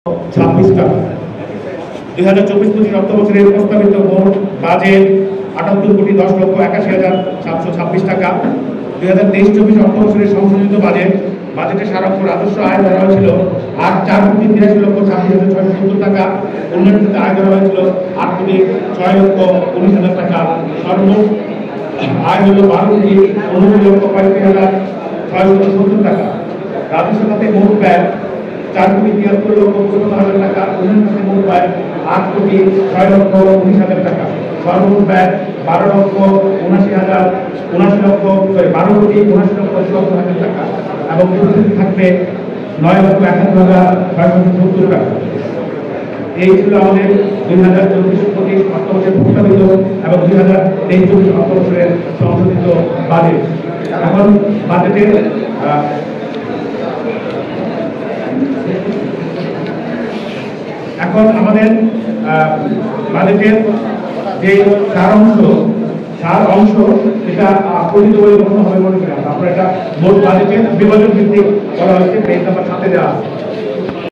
26 টাকা। 2024-25 অর্থ বছরের প্রস্তাবিত মোট বাজেট 78,10,81,726 টাকা। 2023-24 অর্থ বছরের সংশোধিত বাজেটের সারাংশ রাজস্ব আয় ধরা হয়েছিল 8,83,86,670 টাকা। উন্নয়ন আয় ধরা হয়েছিল 8,06,19,000 টাকা। সর্বমোট আয় হল 12,19,35,670 টাকা। রাজস্ব খাতে মোট ব্যয় 4,73,55,000 টাকা। উন্নয়ন খাতে মোট ব্যয় 8,06,19,000 টাকা। সর্বমোট ব্যয় 12,79,000 টাকা এবং প্রতিষ্ঠান থাকবে 9,71,670 টাকা। এই ছিল আমাদের 2024-25 অর্থ বছরের প্রস্তাবিত এবং 2023-24 অর্থ বছরের সংশোধিত বাজেট। এখন বাজেটের আমাদের বাজেটের যে সার অংশ এটা পরিচিত বলে গণ্য হবে মনে করি আমরা। এটা মোট বাজেটের বিভাজন ভিত্তিক করা হয়েছে, পেজ নাম্বার 7 দেওয়া আছে।